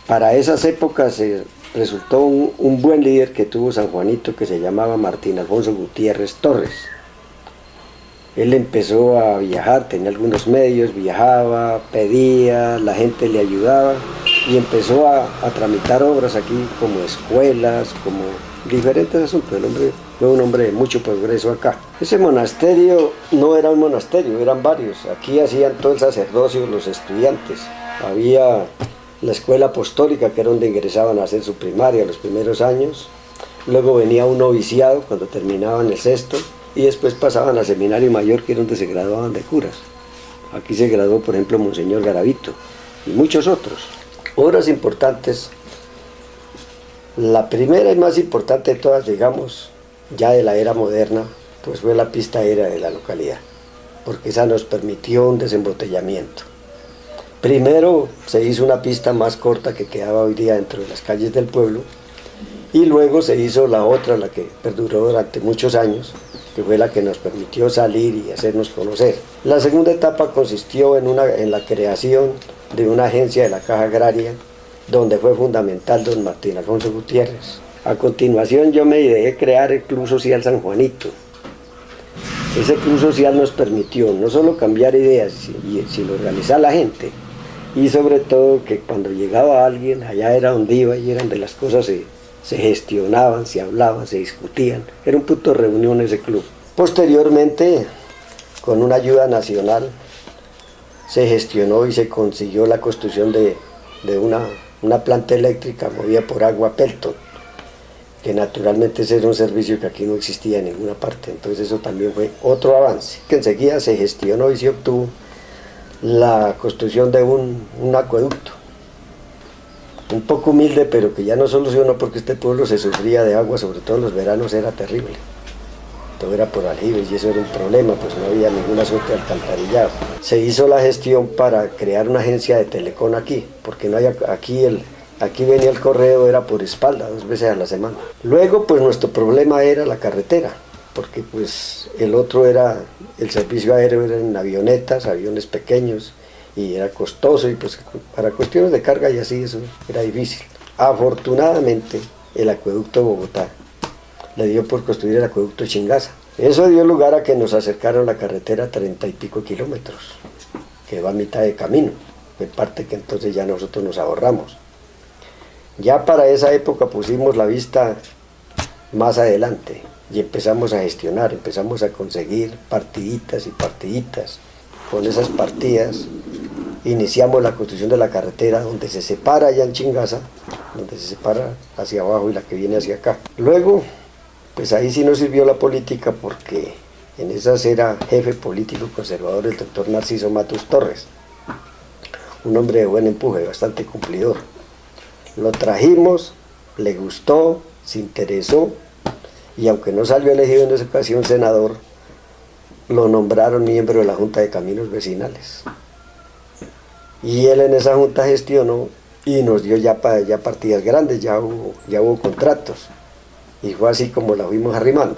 Para esas épocas resultó un buen líder que tuvo San Juanito, que se llamaba Martín Alfonso Gutiérrez Torres. Él empezó a viajar, tenía algunos medios, viajaba, pedía, la gente le ayudaba y empezó a tramitar obras aquí como escuelas, como diferentes asuntos. El hombre fue un hombre de mucho progreso acá. Ese monasterio no era un monasterio, eran varios. Aquí hacían todo el sacerdocio los estudiantes. Había la escuela apostólica, que era donde ingresaban a hacer su primaria los primeros años. Luego venía un noviciado cuando terminaban el sexto. Y después pasaban al seminario mayor, que era donde se graduaban de curas. Aquí se graduó, por ejemplo, Monseñor Garavito y muchos otros. Obras importantes. La primera y más importante de todas, digamos, ya de la era moderna, pues fue la pista aérea de la localidad, porque esa nos permitió un desembotellamiento. Primero se hizo una pista más corta que quedaba hoy día dentro de las calles del pueblo, y luego se hizo la otra, la que perduró durante muchos años, que fue la que nos permitió salir y hacernos conocer. La segunda etapa consistió en la creación de una agencia de la Caja Agraria, donde fue fundamental don Martín Alfonso Gutiérrez. A continuación yo me ideé crear el Club Social San Juanito. Ese Club Social nos permitió no solo cambiar ideas, sino organizar a la gente, y sobre todo que cuando llegaba alguien, allá era donde iba y era donde las cosas se gestionaban, se hablaban, se discutían. Era un punto de reunión ese club. Posteriormente, con una ayuda nacional, se gestionó y se consiguió la construcción de una planta eléctrica movida por agua Pelton, que naturalmente ese era un servicio que aquí no existía en ninguna parte. Entonces eso también fue otro avance, que enseguida se gestionó y se obtuvo la construcción de un acueducto. Un poco humilde, pero que ya no solucionó, porque este pueblo se sufría de agua, sobre todo en los veranos era terrible. Todo era por aljibes y eso era un problema, pues no había ninguna suerte de alcantarillado. Se hizo la gestión para crear una agencia de telecom aquí, porque no hay aquí venía el correo, era por espalda, 2 veces a la semana. Luego, pues nuestro problema era la carretera, porque pues el servicio aéreo era en avionetas, aviones pequeños, y era costoso, y pues para cuestiones de carga y así eso era difícil. Afortunadamente el acueducto de Bogotá le dio por construir el acueducto Chingaza. Eso dio lugar a que nos acercaron la carretera 30 y pico kilómetros, que va a mitad de camino, de parte que entonces ya nosotros nos ahorramos. Ya para esa época pusimos la vista más adelante y empezamos a gestionar, empezamos a conseguir partiditas y partiditas. Con esas partidas iniciamos la construcción de la carretera donde se separa allá en Chingaza, donde se separa hacia abajo y la que viene hacia acá. Luego, pues ahí sí nos sirvió la política, porque en esas era jefe político conservador el doctor Narciso Matus Torres, un hombre de buen empuje, bastante cumplidor. Lo trajimos, le gustó, se interesó, y aunque no salió elegido en esa ocasión senador, lo nombraron miembro de la Junta de Caminos Vecinales. Y él en esa junta gestionó y nos dio ya partidas grandes, ya hubo contratos. Y fue así como la fuimos arrimando.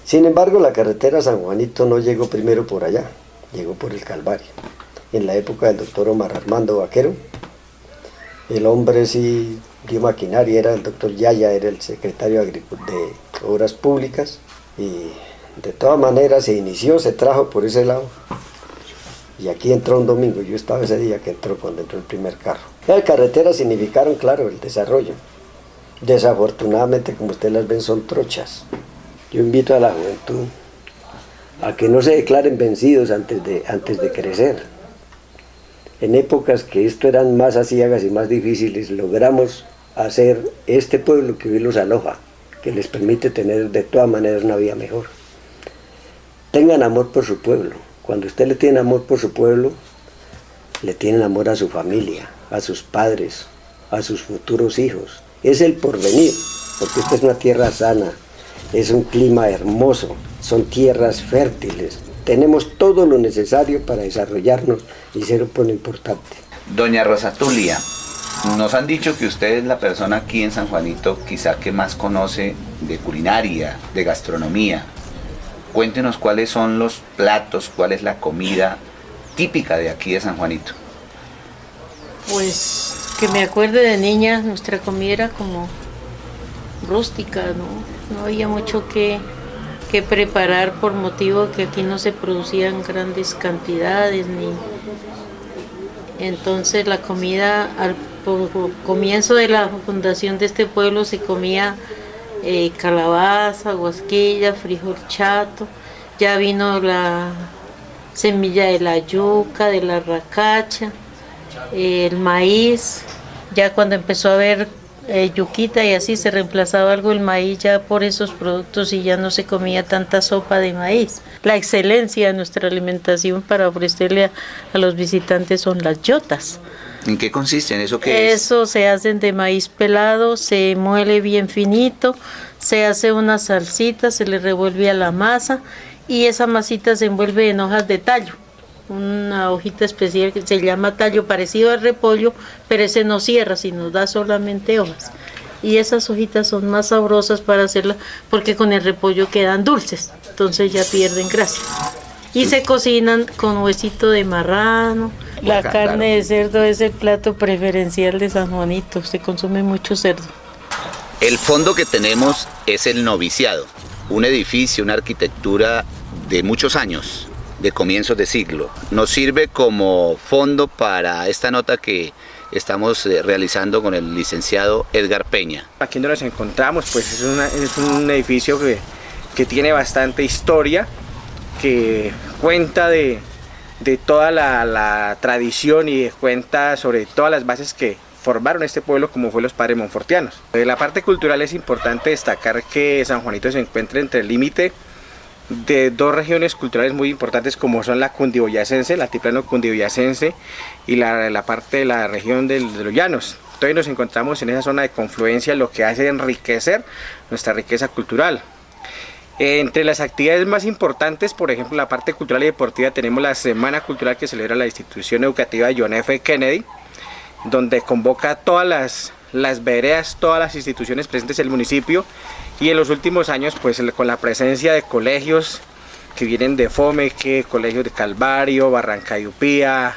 Sin embargo, la carretera San Juanito no llegó primero por allá, llegó por el Calvario. En la época del doctor Omar Armando Vaquero, el hombre sí dio maquinaria, era el doctor Yaya, era el secretario de Obras Públicas, y de todas maneras se inició, se trajo por ese lado. Y aquí entró un domingo, yo estaba ese día que entró, cuando entró el primer carro. Las carreteras significaron, claro, el desarrollo. Desafortunadamente, como ustedes las ven, son trochas. Yo invito a la juventud a que no se declaren vencidos antes de crecer. En épocas que esto eran más aciagas y más difíciles, logramos hacer este pueblo que hoy los aloja, que les permite tener de todas maneras una vida mejor. Tengan amor por su pueblo. Cuando usted le tiene amor por su pueblo, le tienen amor a su familia, a sus padres, a sus futuros hijos. Es el porvenir, porque esta es una tierra sana, es un clima hermoso, son tierras fértiles. Tenemos todo lo necesario para desarrollarnos y ser un pueblo importante. Doña Rosa Tulia, nos han dicho que usted es la persona aquí en San Juanito quizá que más conoce de culinaria, de gastronomía. Cuéntenos cuáles son los platos, cuál es la comida típica de aquí de San Juanito. Pues que me acuerde de niña, nuestra comida era como rústica, ¿no? No había mucho que preparar por motivo que aquí no se producían grandes cantidades ni. Entonces la comida por comienzo de la fundación de este pueblo se comía calabaza, guasquilla, frijol chato, ya vino la semilla de la yuca, de la racacha, el maíz, ya cuando empezó a haber yuquita y así se reemplazaba algo el maíz ya por esos productos y ya no se comía tanta sopa de maíz. La excelencia de nuestra alimentación para ofrecerle a los visitantes son las yotas. ¿En qué consiste? ¿En eso qué es? Eso se hacen de maíz pelado, se muele bien finito, se hace una salsita, se le revuelve a la masa y esa masita se envuelve en hojas de tallo. Una hojita especial que se llama tallo, parecido al repollo, pero ese no cierra, sino da solamente hojas. Y esas hojitas son más sabrosas para hacerla, porque con el repollo quedan dulces, entonces ya pierden gracia. Y se cocinan con huesito de marrano. La carne de cerdo es el plato preferencial de San Juanito, se consume mucho cerdo. El fondo que tenemos es el noviciado, un edificio, una arquitectura de muchos años, de comienzos de siglo. Nos sirve como fondo para esta nota que estamos realizando con el licenciado Edgar Peña. Aquí donde nos encontramos, pues es un edificio que tiene bastante historia, que cuenta de toda la tradición y cuenta sobre todas las bases que formaron este pueblo como fue los padres monfortianos. De la parte cultural es importante destacar que San Juanito se encuentra entre el límite de dos regiones culturales muy importantes como son la cundiboyacense, el altiplano cundiboyacense y la parte de la región de los llanos. Entonces nos encontramos en esa zona de confluencia, lo que hace enriquecer nuestra riqueza cultural. Entre las actividades más importantes, por ejemplo, la parte cultural y deportiva, tenemos la Semana Cultural que celebra la institución educativa John F. Kennedy, donde convoca a todas las veredas, todas las instituciones presentes en el municipio, y en los últimos años pues con la presencia de colegios que vienen de Fomeque, colegios de Calvario, Barrancayupía,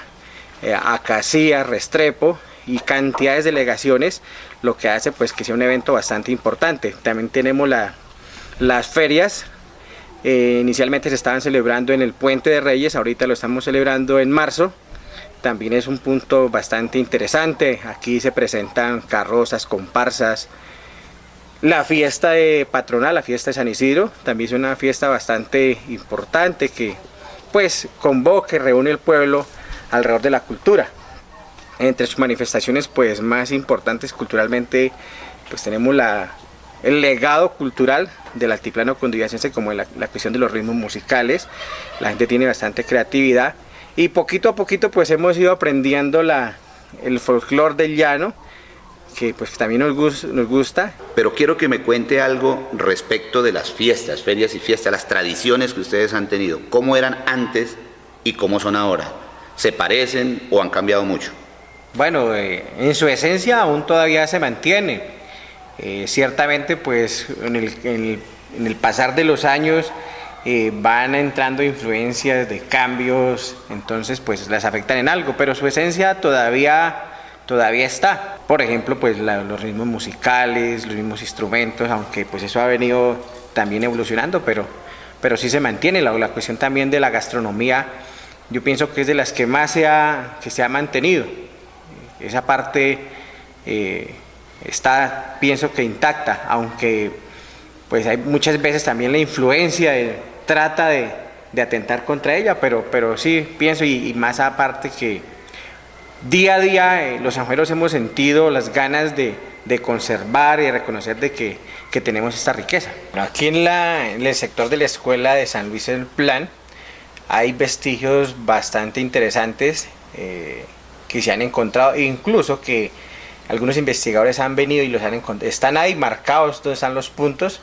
Acacía, Restrepo y cantidades de delegaciones, lo que hace pues que sea un evento bastante importante. También tenemos las ferias, inicialmente se estaban celebrando en el Puente de Reyes, ahorita lo estamos celebrando en marzo. También es un punto bastante interesante, aquí se presentan carrozas, comparsas. La fiesta patronal, la fiesta de San Isidro, también es una fiesta bastante importante que pues convoca y reúne el pueblo alrededor de la cultura. Entre sus manifestaciones pues más importantes culturalmente pues tenemos el legado cultural del altiplano cundiboyacense, como la cuestión de los ritmos musicales. La gente tiene bastante creatividad y poquito a poquito pues hemos ido aprendiendo el folclore del llano, que pues también nos gusta. Pero quiero que me cuente algo respecto de las fiestas, ferias y fiestas, las tradiciones que ustedes han tenido. ¿Cómo eran antes y cómo son ahora? ¿Se parecen o han cambiado mucho? Bueno, en su esencia aún todavía se mantiene. Ciertamente pues en el pasar de los años van entrando influencias de cambios, entonces pues las afectan en algo, pero su esencia todavía está. Por ejemplo, pues los ritmos musicales, los mismos instrumentos, aunque pues eso ha venido también evolucionando, pero sí se mantiene. La cuestión también de la gastronomía, yo pienso que es de las que más se ha mantenido. Esa parte está, pienso que intacta, aunque pues hay muchas veces también la influencia trata de atentar contra ella, pero sí pienso, y más aparte que día a día los sanjuaneros hemos sentido las ganas de conservar y de reconocer de que tenemos esta riqueza. Aquí en el sector de la escuela de San Luis el Plan hay vestigios bastante interesantes que se han encontrado, incluso que algunos investigadores han venido y los han encontrado. Están ahí marcados donde están los puntos.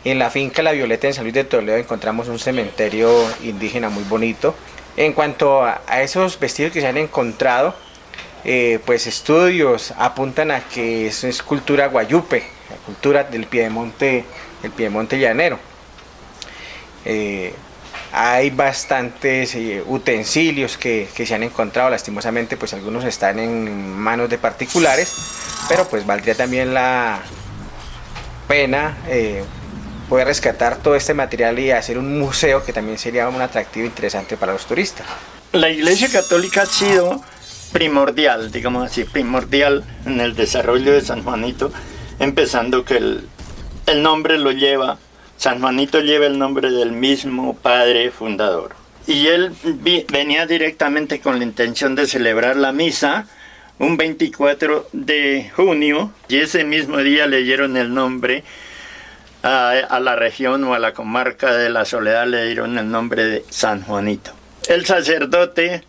En la finca La Violeta en San Luis de Toledo encontramos un cementerio indígena muy bonito. En cuanto a esos vestigios que se han encontrado, pues estudios apuntan a que eso es cultura guayupe, la cultura del piedemonte llanero. hay bastantes utensilios que se han encontrado. Lastimosamente pues algunos están en manos de particulares, pero pues valdría también la pena poder rescatar todo este material y hacer un museo, que también sería un atractivo interesante para los turistas. La Iglesia Católica ha sido primordial, digamos así, primordial en el desarrollo de San Juanito, empezando que el nombre lo lleva, San Juanito lleva el nombre del mismo padre fundador. Y él venía directamente con la intención de celebrar la misa un 24 de junio, y ese mismo día le dieron el nombre a la región o a la comarca de la Soledad, le dieron el nombre de San Juanito. El sacerdote,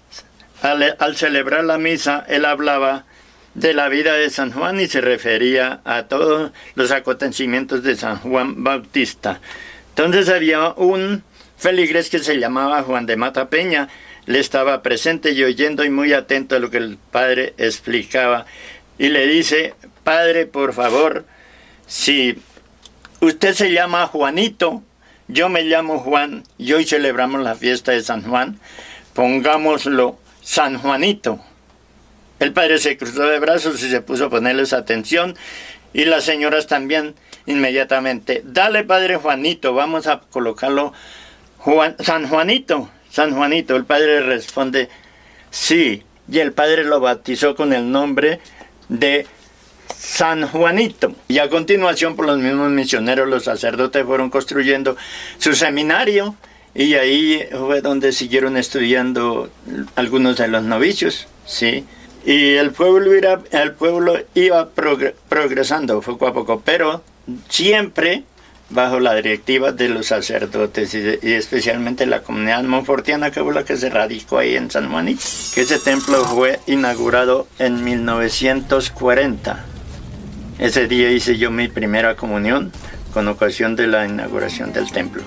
al celebrar la misa, él hablaba de la vida de San Juan y se refería a todos los acontecimientos de San Juan Bautista. Entonces había un feligrés que se llamaba Juan de Mata Peña, le estaba presente y oyendo y muy atento a lo que el padre explicaba, y le dice: padre, por favor, si usted se llama Juanito, yo me llamo Juan y hoy celebramos la fiesta de San Juan, pongámoslo San Juanito. El padre se cruzó de brazos y se puso a ponerles atención, y las señoras también inmediatamente: dale, padre Juanito, vamos a colocarlo San Juanito, San Juanito. El padre responde: sí, y el padre lo bautizó con el nombre de San Juanito. Y a continuación, por los mismos misioneros, los sacerdotes fueron construyendo su seminario, y ahí fue donde siguieron estudiando algunos de los novicios, ¿sí? Y el pueblo iba progresando poco a poco, pero siempre bajo la directiva de los sacerdotes y especialmente la comunidad monfortiana, que fue la que se radicó ahí en San Juanito. Que ese templo fue inaugurado en 1940. Ese día hice yo mi primera comunión con ocasión de la inauguración del templo.